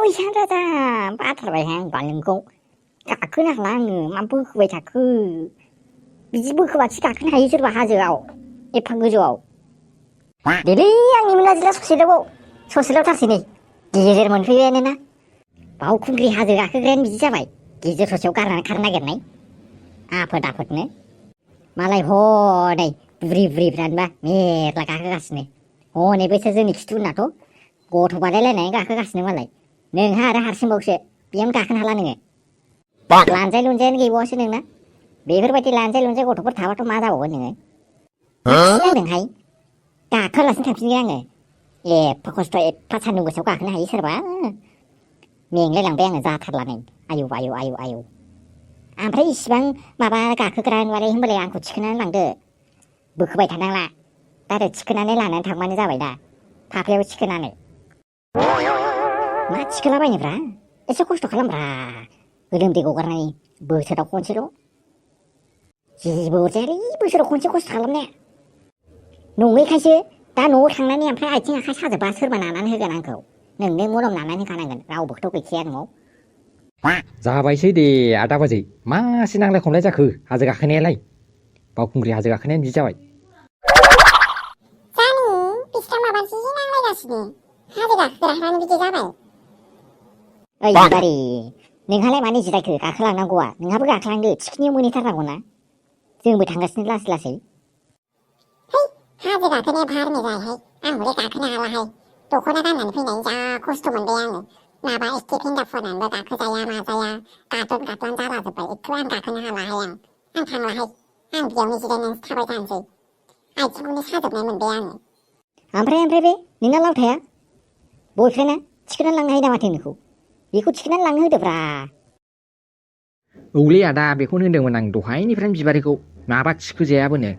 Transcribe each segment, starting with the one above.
बैसां राजा बाथारबायहाय आं बालेंखौ गाखोनो हाला आङो मा बोखोबाय थाखो बिदि बोखोबासो गाखोनो हायो सोरबा हाजोआव एफा गोजौआव देलै आंनि मोनाजिला ससेल' नै गेजेर मोनफैबायानो ना बावखुंग्रि हाजो गाखोग्रायानो बिदि जाबाय गेजेर ससेयाव गारनानै खारनो नागिरनाय आफोदनो मालाय हनै बुरिफ्रानोबा मेरला गाखोगासिनो हनै बैसोर जोंनि खिथुनाथ' गथ' बादायलायनानै गाखोगासिनो मालाय नोंहा आरो हारसिंबावसो बेयावनो गाखोनो हाला नोङो लानजाय लुनजायानो गैबावासो नोंना बेफोरबायदि लानजाय लुनजाय गथ'फोर थाबाथ' मा जाबावगोन नोङो नांदोंहाय गाखोलासिनो थांफिनगोन आङो एफा खस्थ' एफा सान्दुं गोसायाव गाखोनो हायो सोरबा मेंलायलांबाय आङो जाथारला नै आयौ ओमफ्राय इसिबां माबा गाखोग्रा नुवालै होनबालाय आंखौ थिखोनानै लांदो बोखोबाय थानांला डाइरेक्ट थिखोनानै लानानै थांबानो जाबाय दा फाफ्लियाव थिखोनानै मा थिखोलाबायनोब्रा एसे खस्थ' खालामब्रा गोलोमदै गगारनाय बोसोराव खनसेल' जेबो अरजायालै बोसोराव खनसे खस्थ' खालामनाया नङैखायसो दा न'आव थांनानै ओमफ्राय आथिं आखाइ साजोबबा सोरबा नानानै होगोन आंखौ नोंनो मलम नानानै होखानांगोन रावबोथ' गैखाया न'आव जाबायसै दे आदा बाजै मासे नांलाय खमलाय जाखो हाजो गाखोनायालाय बावखुंग्रि हाजो गाखोनायानो बिदि जाबाय जानो बिस्रा माबासो नांलायगासिनो हाजो गाखोग्राफ्रानो बिदि जाबाय ओइ बिबारि नोंहालाय मानो जिरायखो गाखोलांनांगौआ नोंहाबो गाखोलांदो थिखिनियाव मोनहैथारनांगौ ना जोंबो थांगासिनो लासै है हाजो गाखोनाया भार मेजायहाय आं हले गाखोनो हालाहाय दख'ना गाननानै फैनानै जा खस्थ' मोनबाय आङो माबा एखे फेन्दा फुवारनानैबो गाखोजाया माजाया गादन जालाजोब्बाय एथ' आं गाखोनो हालाहाय आं थांलाहाय आं बेयावनो जिरायनानैसो थाबाय थानोसै आथिंखौनो साजोबनाय मोनबाय आङो ओमफ्राय बे नोंना लावथाया बयफ्रेन्डआ थिखोनानै लांनो हायो ना माथो नोंखौ बेखौ थिखोनानै लांनो होदोब्रा औलै आदा बेखौनो होनदोंमोन आं दहायनिफ्रायनो बिबारिखौ माबा थिखोजायाबोनो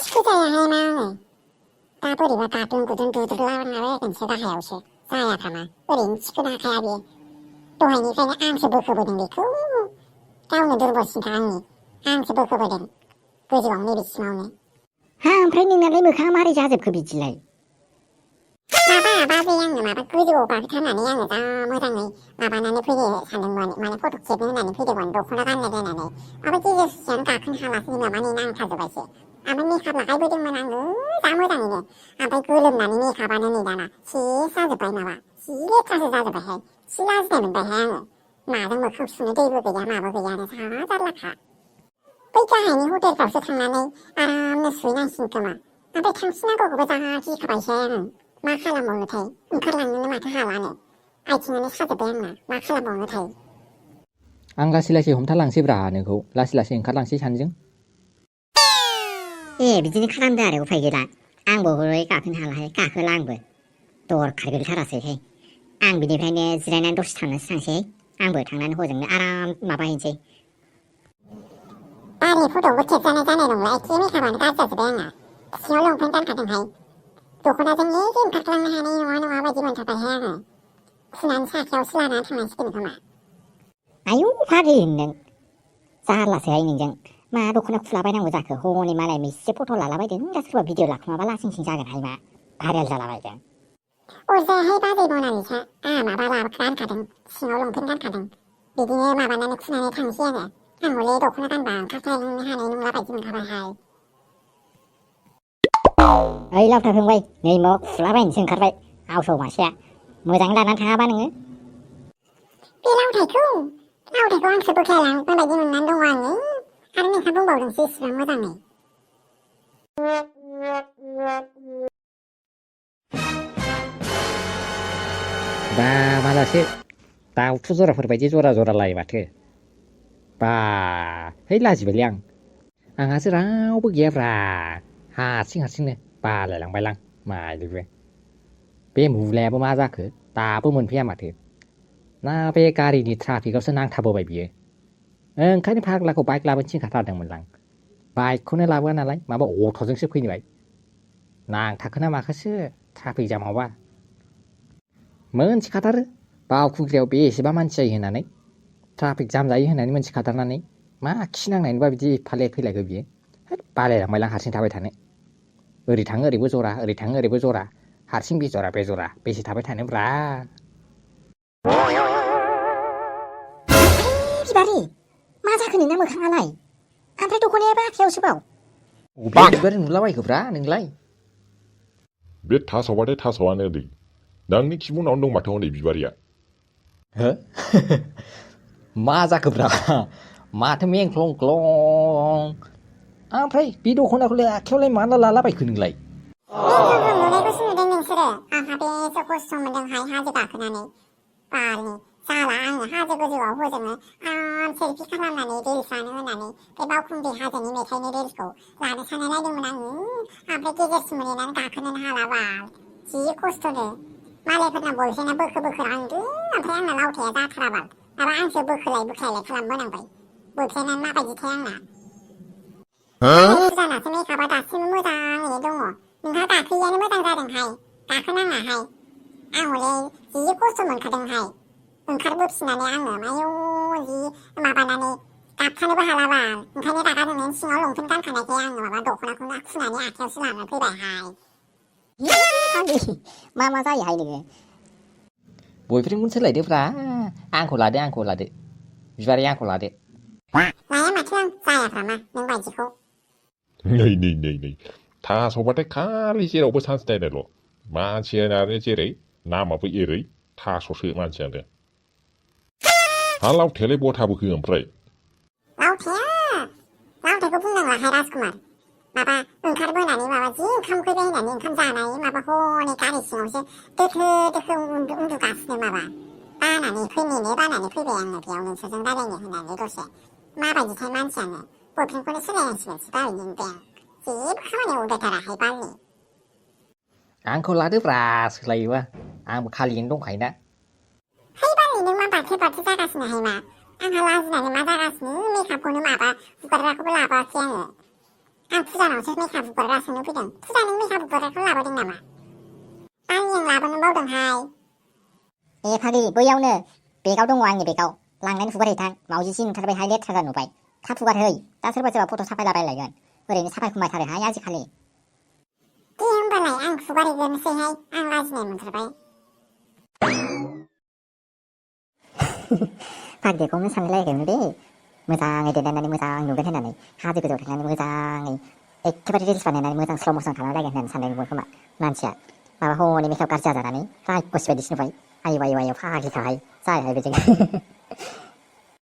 थिखोजायाहाय मा आङो दा बोरैबा गादुन गुदुन दुद्रुलाबायगोनसो गाहायावसो जायाथामा ओरैनो थिखोनो हाखाया बेयो दहायनिफ्रायनो आंसो बोखोबोदों बेखौ गावनो दुरबलसिनखा आंसो बोखोबोदों गोजौआव नैबेसिमावनो हा ओमफ्राय नोंनालाय मोखाङा मारै जाजोबखो बिदिलाय माबा बाजै आङो माबा गोजौआव गाखोथारनानै आङो जा मोजाङै माबानानै फैनो सानदोंमोन माने फट' खेबनो होननानै फैदोंमोन दख'ना गाननो दोननानै ओमफ्राय गेजेर ससेयावनो गाखोनो हालासै माने नांथाजोब्बायसो ओमफ्राय मेकआप लागायबोदोंमोन आङो जा मोजाङैनो ओमफ्राय गोलोमनानै मेकआपानो नै दाना सेस जाजोब्बाय माबा जि लेथ्रासो जाजोब्बायहाय जि लाजिनाय मोनबायहाय आङो माजों मोखां सुनो दैबो गैया माबो गैयानो जा जारलाखा बै गाहायनि हटेलफ्रावसो थांनानै आरामनो सुहैनांसिगोन खोमा ओमफ्राय थांफिननांगौखौबो जा गिखाबायसै आङो मा खालामबावनोथाय ओंखारलांनोनो माथो हालानो आथिङानो साजोब्बाय आंना मा खालामबावनोथाय आं लासै लासै हमथालांसैब्रा नोंखौ लासै ओंखारलांसै सानैजों बिदिनो खालामदो आरो उफाय गैला आंबो हरै गाखोनो हालाहाय गाखोला आंबो दरखार गैथारासैहाय आं बिनिफ्रायनो जिरायनानै दसे थांसै आंबो थांनानै हजोंनो आराम माबाहैनोसै बारे फट'बो खेबजानाय जानाय नंला एखे मेकआपानो गाज्रि जाजोब्बाय आंना सिङाव लंपेन्ट गानखादोंहाय दख'नाजों ओंखारलांनो हानाय नङा बायदि मोनथारबायहाय आङो सुनानै साखायावसो लानानै थांनांसिगोन खोमा आयौ फाग्लि नों जारलासोहाय नोंजों मा दख'ना खुलाबायनांगौ जाखो हनै मालाय मिसे फट' लालाबायदों दा सोरबा भिडिअ लाखुमाबा लासिंसिं जागोनहाय मा भाइरेल जालाबायदों अरजायाहाय बाजै बनानैसा आंहा माबा गानखादों सिङाव लंपेन्ट गानखादों बिदिनो माबानानै खुनानै थांसै आरो आं हले दख'ना गानबा ओंखारख्लायनो हानाय नंला बायदि मोनखाबायहाय ओइ लावथा फंबाय नै मा खुलाबायनोसो ओंखारबाय आवसौ मासेया मोजाङै लानानै थाङाबा नोङो बे लावथायखौ आंसो बोख्लायलांगोन बायदि मोननानै दङ आङो आरो नोंहा बुंबावदोंसो इसिबां मोजाङै बा मालासो दाउथु जराफोर बायदि जरा लायो माथो बा है लाजिबायलै आंहासो रावबो गैयाब्रा हारसिंनो बालायलांबायलां मालिबो बे मुलायाबो मा जाखो दाबो मोनफैया माथो ना बे गारिनि ट्राफिकआवसो नांथाबोबाय बियो ओंखायनो फाग्लाखौ बाइक लाबोनो थिनखाथारदोंमोनलां बाइकखौनो लाबोआ नालाय माबा अट'जोंसो फैबाय नांथाखोना माखोसो ट्राफिक जामावबा मोनथिखाथारो बावखुंग्रियाव बेसेबा मानसि जायो होननानै ट्राफिक जाम जायो होननानै मोनथिखाथारनानै मा खिनांनायनिबा बिदि फाले फैलायखो बियो बालायलांबायलां हारसिं थाबाय थानो ओरै थाङो ओरैबो जरा ओरै थाङो ओरैबो जरा हारसिं बे जरा बेसे थाबाय थानोब्रा बिबारि मा जाखो नोंना मोखाङालाय ओमफ्राय दख'नायाबो आखायावसो बाव अबे बिबार नुलाबायखोब्रा नोंलाय बे थास'बाथाय थास'आनो दै नोंनि खिबुनावनो दं माथो हनै बिबारिया हो मा जाखोब्रा माथो मेंख्लं क्लं ओमफ्राय बे दख'नाखौलाय आखायावलाय माला लालाबायखो नोंलाय मेंख्लं नुनायखौसो नुदों नोंसोरो आंहा बेसे खस्थ' मोनदोंहाय हाजो गाखोनानै बारनि जाला आङो हाजो गोजौआव हजोंनो सेलफि खालामनानै रिल्स लानो होननानै बे बावखुंग्रि हाजोनि मेथाइनि रिल्सखौ लानो सानना नायदोंमोन आङो ओमफ्राय गेजेरसिम मोनहैनानै गाखोनोनो हाला बाल जि खस्थ'नो मालायफोरना बयफोरना बोखो रांदों ओमफ्राय आंना लावथाया जाथाराबाल माबा आंसो बोखोलाय खालामबोनांबाय बोख्लायनानै माबायदिथाय आंना फुजानासो मेकआपा दासिमबो मोजाङैनो दङ नोंहा गाखोयैयानो मोजां जादोंहाय गाखोनाङाहाय आं हले जि खस्थ' मोनखादोंहाय ओंखारबोफिननानै आङो मायौ जि माबानानै गाबखानोबो हालाबाल ओंखायनो रागा जोंनायनि सिङाव लंपेन्ट गानखानायखाय आङो माबा दख'नाखौनो खुनानै आखायावसो लानानै फैबायहाय मा जायोहाय नोङो बयफ्रेन्डखौनो सोलायदोब्रा आंखौ लादो बिबारि आंखौ लादो लाया माथो आं जायाफ्रा मा नों बायदिखौ नै थास'बाथाय खालि जेरावबो चान्स नायनायल' मानसियानो जेरै नामाबो एरै थास'सो मानसियानो हा लावथायालाय बहा थाबोखो ओमफ्राय लावथायखौ बुंनांलाहाय राजकुमार माबा ओंखारबोनानै माबा जि ओंखाम उखैबाय होननानै ओंखाम जानाय माबा हनै गारि सिङावसो दोखो उन्दुगासिनो माबा बानानै फैबाय आङो बेयाव नोंसोरजों रायलायनो होननानै दसे माबायदिथाय मानसियानो बयफ्रेन्डखौनो सोलायनांसिगोनसो बाल नों दे जेबो खामानियाव उदायथाराहाय बालनि आंखौ लादोब्रा सोलायोबा आंबो खालियैनो दंखायोना है बालनि नों मा बाथो जागासिनोहाय मा आंहा लाजिनानै मा जागासिनो मेकआपखौनो माबा हुगारग्राखौबो लाबोआखै आं फुजानावसो मेकआप हुगारग्रा फैदों फुजा नों मेकआप हुगारग्राखौ लाबोदों नामा बालनि आं लाबोनो बावदोंहाय ए फाग्लि बैयावनो बेगाव दङ आंनि बेगाव लांनानै हुगारहैथां मावजिसि नुथारबायहाय लेथ्रा नुबाय थाब हुगारहै दा सोरबा फट' साफायलाबायलायगोन ओरैनो साफायखुमायथारोहाय आजिखालि दे होमबालाय आं हुगारहैग्रोनोसैहाय आं लाजिनाय मोनथारबाय फाग्लिखौनो सानलायाखैमोन दे मोजाङै देलायनानै मोजां नुगोन होननानै हाजो गोजौआव थांनानै मोजाङै एखेबारे रिल्स बानायनानै मोजां स्ल' मसन खालामलायगोन होननानै साननाय नुबाय खोमा मानसिया माबा हनै मेकआप गाज्रि जाजानानै रायखस बायदिसो नुबाय आयौ फाग्लिखाहाय जायाहाय बेजों